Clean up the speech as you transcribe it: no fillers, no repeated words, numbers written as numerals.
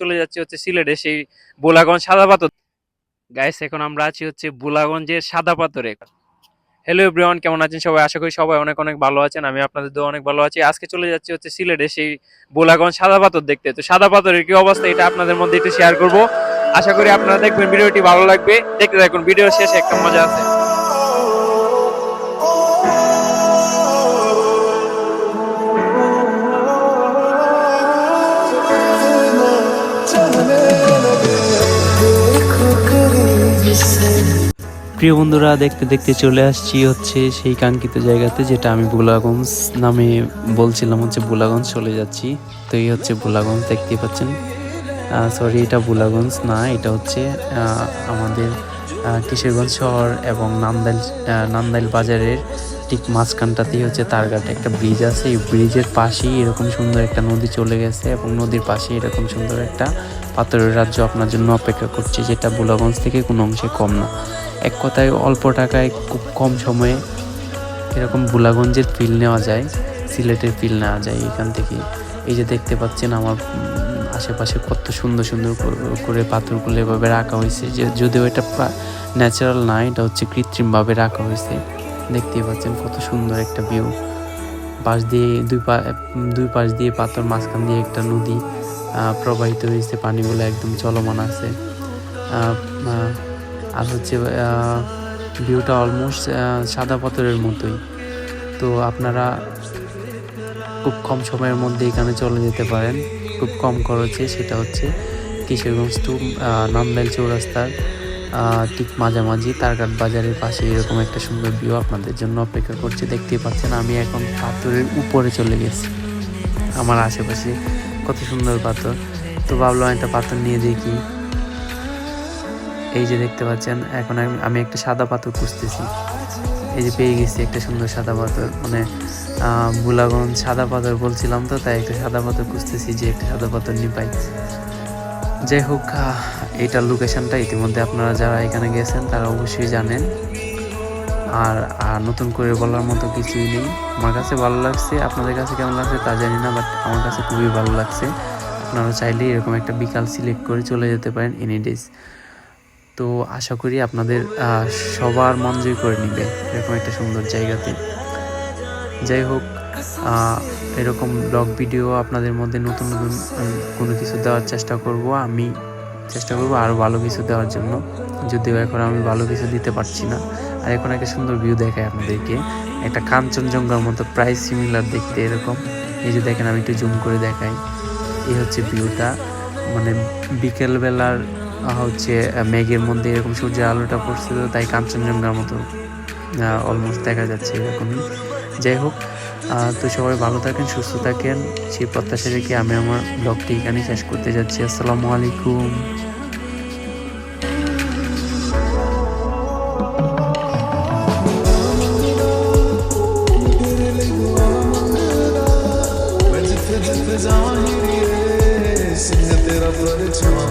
চলে যাচ্ছি হচ্ছে সিলেটে সেই বোলাগঞ্জ সাদা পাথর। গাইস এখন আমরা আছি হচ্ছে বোলাগঞ্জের সাদা পাথরে। হ্যালো এভরিওয়ান, কেমন আছেন সবাই? আশা করি সবাই অনেক অনেক ভালো আছেন। আমি আপনাদের দোয়া অনেক ভালো আছি। আজকে চলে যাচ্ছি হচ্ছে সিলেটে সেই বোলাগঞ্জ সাদা পাথর দেখতে। তো সাদা পাথরের কি অবস্থা এটা আপনাদের মধ্যে একটু শেয়ার করব। আশা করি আপনারা দেখবেন, ভিডিওটি ভালো লাগবে। দেখতে থাকুন, ভিডিও শেষে একটা মজা আছে। প্রিয় বন্ধুরা, দেখতে দেখতে চলে আসছি হচ্ছে সেই কাঙ্ক্ষিত জায়গাতে, যেটা আমি বুলাগঞ্জ নামে বলছিলাম। হচ্ছে বুলাগঞ্জ চলে যাচ্ছি। তো এই হচ্ছে বুলাগঞ্জ, দেখতেই পাচ্ছেন। সরি, এটা বুলাগঞ্জ না, এটা হচ্ছে আমাদের কিশোরগঞ্জ শহর এবং নান্দাইল বাজারের ঠিক মাঝখানটাতেই হচ্ছে তারঘাট একটা ব্রিজ আছে। এই ব্রিজের পাশেই এরকম সুন্দর একটা নদী চলে গেছে এবং নদীর পাশেই এরকম সুন্দর একটা পাথরের রাজ্য আপনার জন্য অপেক্ষা করছে, যেটা বুলাগঞ্জ থেকে কোনো অংশে কম না। এক কথায় অল্প টাকায় খুব কম সময়ে এরকম বুলাগঞ্জের ফিল নেওয়া যায়, সিলেটের ফিল নেওয়া যায় এখান থেকে। এই যে দেখতে পাচ্ছেন আমার আশেপাশে কত সুন্দর সুন্দর করে পাথরগুলো এভাবে রাখা হয়েছে, যে যদিও এটা ন্যাচারাল না, এটা হচ্ছে কৃত্রিমভাবে রাখা হয়েছে। দেখতেই পাচ্ছেন কত সুন্দর একটা ভিউ। পাশ দিয়ে দুই পাশ দিয়ে পাথর, মাঝখান দিয়ে একটা নদী প্রবাহিত হয়েছে, পানিগুলো একদম চলমান আছে। আর হচ্ছে ভিউটা অলমোস্ট সাদা পাথরের মতোই। তো আপনারা খুব কম সময়ের মধ্যে এখানে চলে যেতে পারেন, খুব কম খরচে। সেটা হচ্ছে কিশোরগঞ্জ টু নান্দাইল চৌরাস্তার ঠিক মাঝামাঝি তারঘাট বাজারের পাশে এরকম একটা সুন্দর ভিউ আপনাদের জন্য অপেক্ষা করছে। দেখতেই পাচ্ছেন আমি এখন পাথরের উপরে চলে গেছি। আমার আশেপাশে কত সুন্দর পাথর। তো ভাবলাম একটা পাথর নিয়ে দেখি। এই যে দেখতে পাচ্ছেন, এখন আমি একটা সাদা পাথর খুঁজতেছি। এই যে পেয়ে গেছি একটা সুন্দর সাদা পাথর। মানে বুলাগঞ্জ সাদা পাথর বলছিলাম, তো তাই একটা সাদা পাথর খুঁজতেছি, যে একটা সাদা পাথর নিয়ে পাই। যাই হোক, এইটার লোকেশনটা ইতিমধ্যে আপনারা যারা এখানে গেছেন তারা অবশ্যই জানেন। আর নতুন করে বলার মতো কিছুই নেই। আমার কাছে ভালো লাগছে, আপনাদের কাছে কেমন লাগছে তা জানি না, বাট আমার কাছে খুবই ভালো লাগছে। আপনারা চাইলে এরকম একটা বিকাল সিলেক্ট করে চলে যেতে পারেন এনি ডেজ। তো আশা করি আপনাদের সবার মন জয় করে নিবে এরকম একটা সুন্দর জায়গাতে। যাই হোক, এরকম ব্লগ ভিডিও আপনাদের মধ্যে নতুন নতুন কোনো কিছু দেওয়ার চেষ্টা করব। আমি চেষ্টা করব আরও ভালো কিছু দেওয়ার জন্য, যদিও এখন আমি ভালো কিছু দিতে পারছি না। আর এখন একটা সুন্দর ভিউ দেখায় আপনাদেরকে, একটা কাঞ্চনজঙ্ঘার মতো প্রায় সিমিলার দেখতে এরকম। এই যে দেখেন, আমি একটু জুম করে দেখাই। এই হচ্ছে ভিউটা, মানে বিকেলবেলার হচ্ছে মেঘের মধ্যে এরকম সূর্যের আলোটা পড়ছে, তো তাই কাঞ্চনজঙ্ঘার মতো অলমোস্ট দেখা যাচ্ছে এরকমই। যাই হোক, তো সবাই ভালো থাকেন, সুস্থ থাকেন, সেই প্রত্যাশা রেখে আমি আমার ব্লগটি এখানে শেষ করতে যাচ্ছি। আসসালামু আলাইকুম। तेरा परिचय